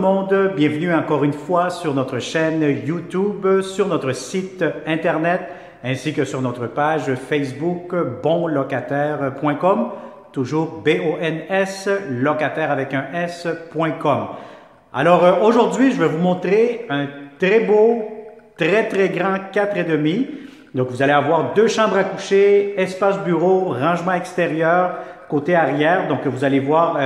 monde, bienvenue encore une fois sur notre chaîne YouTube, sur notre site internet ainsi que sur notre page Facebook bonlocataire.com, toujours B-O-N-S, locataire avec un S.com. Alors aujourd'hui, je vais vous montrer un très beau, très grand 4,5. Donc vous allez avoir deux chambres à coucher, espace bureau, rangement extérieur, côté arrière. Donc vous allez voir,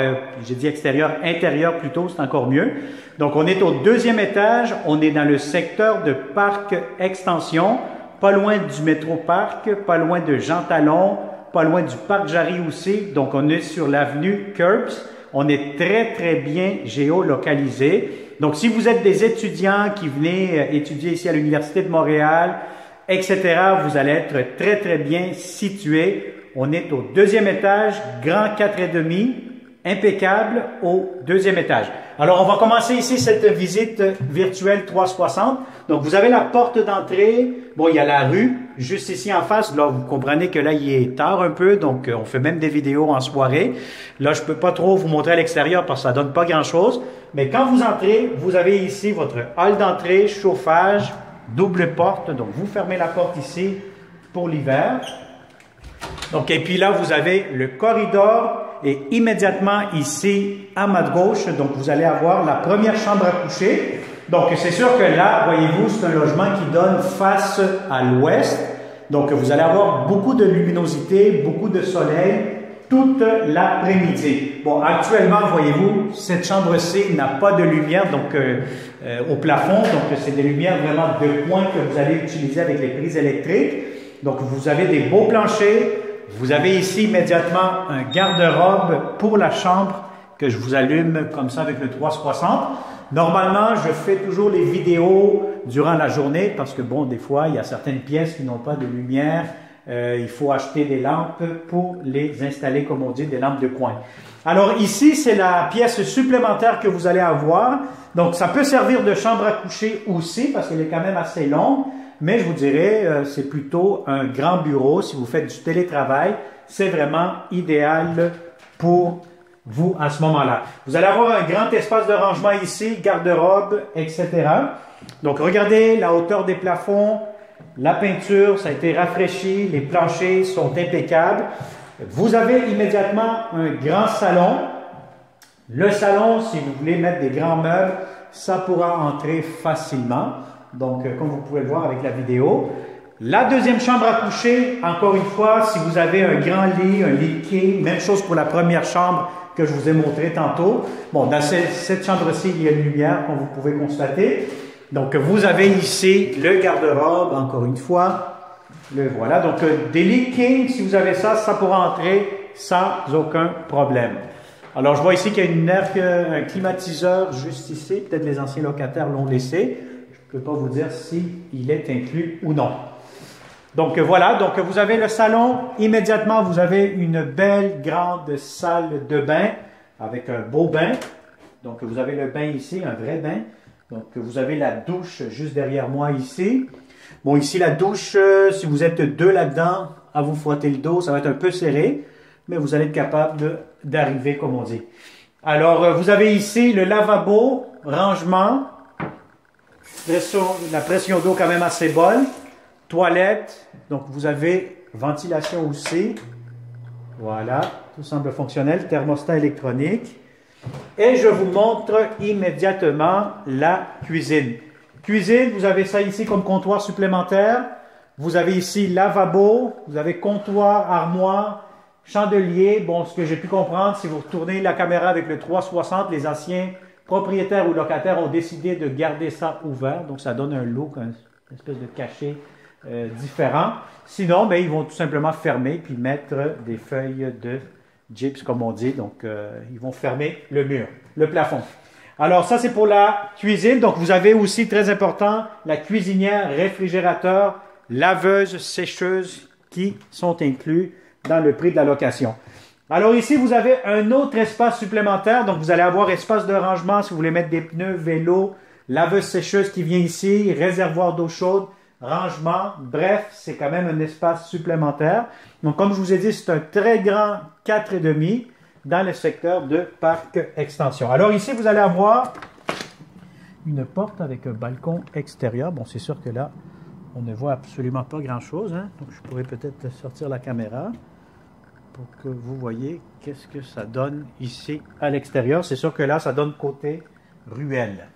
j'ai dit extérieur, intérieur plutôt, c'est encore mieux. Donc on est au deuxième étage, on est dans le secteur de Parc Extension, pas loin du métro Parc, pas loin de Jean Talon, pas loin du Parc Jarry aussi. Donc on est sur l'avenue Curbs. On est très bien géolocalisé. Donc si vous êtes des étudiants qui venez étudier ici à l'Université de Montréal, etc., vous allez être très bien situé. On est au deuxième étage, grand 4,5, impeccable au deuxième étage. Alors, on va commencer ici cette visite virtuelle 360. Donc, vous avez la porte d'entrée. Bon, il y a la rue juste ici en face. Là, vous comprenez que là, il est tard un peu. Donc, on fait même des vidéos en soirée. Là, je peux pas trop vous montrer à l'extérieur parce que ça donne pas grand-chose. Mais quand vous entrez, vous avez ici votre hall d'entrée, chauffage, double porte. Donc, vous fermez la porte ici pour l'hiver. Donc, et puis là, vous avez le corridor et immédiatement ici, à ma gauche, donc vous allez avoir la première chambre à coucher. Donc, c'est sûr que là, voyez-vous, c'est un logement qui donne face à l'ouest. Donc, vous allez avoir beaucoup de luminosité, beaucoup de soleil toute l'après-midi. Bon, actuellement, voyez-vous, cette chambre-ci n'a pas de lumière donc au plafond. Donc, c'est des lumières vraiment de coin que vous allez utiliser avec les prises électriques. Donc, vous avez des beaux planchers. Vous avez ici immédiatement un garde-robe pour la chambre que je vous allume comme ça avec le 360. Normalement, je fais toujours les vidéos durant la journée parce que bon, des fois, il y a certaines pièces qui n'ont pas de lumière. Il faut acheter des lampes pour les installer, comme on dit, des lampes de coin. Alors ici, c'est la pièce supplémentaire que vous allez avoir. Donc, ça peut servir de chambre à coucher aussi parce qu'elle est quand même assez longue. Mais je vous dirais, c'est plutôt un grand bureau. Si vous faites du télétravail, c'est vraiment idéal pour vous à ce moment-là. Vous allez avoir un grand espace de rangement ici, garde-robe, etc. Donc, regardez la hauteur des plafonds, la peinture, ça a été rafraîchi, les planchers sont impeccables. Vous avez immédiatement un grand salon. Le salon, si vous voulez mettre des grands meubles, ça pourra entrer facilement. Donc, comme vous pouvez le voir avec la vidéo. La deuxième chambre à coucher, encore une fois, si vous avez un grand lit, un lit king, même chose pour la première chambre que je vous ai montré tantôt. Bon, dans cette chambre-ci, il y a une lumière, comme vous pouvez constater. Donc, vous avez ici le garde-robe, encore une fois. Le voilà. Donc, des lits king, si vous avez ça, ça pourra entrer sans aucun problème. Alors, je vois ici qu'il y a un climatiseur juste ici. Peut-être les anciens locataires l'ont laissé. Je ne peux pas vous dire s'il est inclus ou non. Donc voilà, donc vous avez le salon. Immédiatement, vous avez une belle grande salle de bain avec un beau bain. Donc vous avez le bain ici, un vrai bain. Donc vous avez la douche juste derrière moi ici. Bon, ici la douche, si vous êtes deux là-dedans, à vous frotter le dos, ça va être un peu serré. Mais vous allez être capable d'arriver, comme on dit. Alors, vous avez ici le lavabo, rangement. La pression d'eau quand même assez bonne. Toilette. Donc, vous avez ventilation aussi. Voilà. Tout semble fonctionnel. Thermostat électronique. Et je vous montre immédiatement la cuisine. Cuisine, vous avez ça ici comme comptoir supplémentaire. Vous avez ici lavabo. Vous avez comptoir, armoire, chandelier. Bon, ce que j'ai pu comprendre, si vous retournez la caméra avec le 360, les anciens propriétaires ou locataires ont décidé de garder ça ouvert, donc ça donne un look, une espèce de cachet différent. Sinon, ben, ils vont tout simplement fermer puis mettre des feuilles de gyps, comme on dit. Donc, ils vont fermer le mur, le plafond. Alors, ça, c'est pour la cuisine. Donc, vous avez aussi, très important, la cuisinière, réfrigérateur, laveuse, sécheuse qui sont inclus dans le prix de la location. Alors ici, vous avez un autre espace supplémentaire. Donc, vous allez avoir espace de rangement si vous voulez mettre des pneus, vélo, laveuse sécheuse qui vient ici, réservoir d'eau chaude, rangement. Bref, c'est quand même un espace supplémentaire. Donc, comme je vous ai dit, c'est un très grand 4,5 dans le secteur de Parc Extension. Alors ici, vous allez avoir une porte avec un balcon extérieur. Bon, c'est sûr que là, on ne voit absolument pas grand-chose, hein? Donc, je pourrais peut-être sortir la caméra pour que vous voyez qu'est-ce que ça donne ici à l'extérieur. C'est sûr que là, ça donne côté ruelle.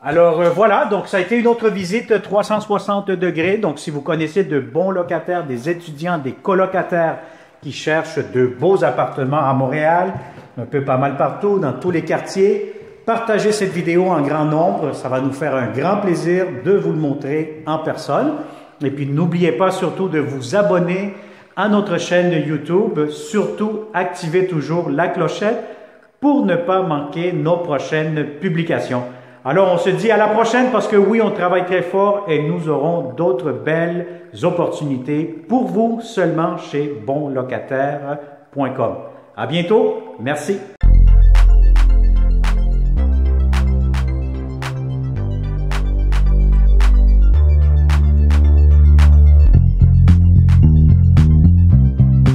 Alors voilà, donc ça a été une autre visite 360 degrés. Donc si vous connaissez de bons locataires, des étudiants, des colocataires qui cherchent de beaux appartements à Montréal, un peu pas mal partout, dans tous les quartiers, partagez cette vidéo en grand nombre. Ça va nous faire un grand plaisir de vous le montrer en personne. Et puis n'oubliez pas surtout de vous abonner à notre chaîne YouTube. Surtout, activez toujours la clochette pour ne pas manquer nos prochaines publications. Alors, on se dit à la prochaine parce que oui, on travaille très fort et nous aurons d'autres belles opportunités pour vous seulement chez bonlocataire.com. À bientôt. Merci.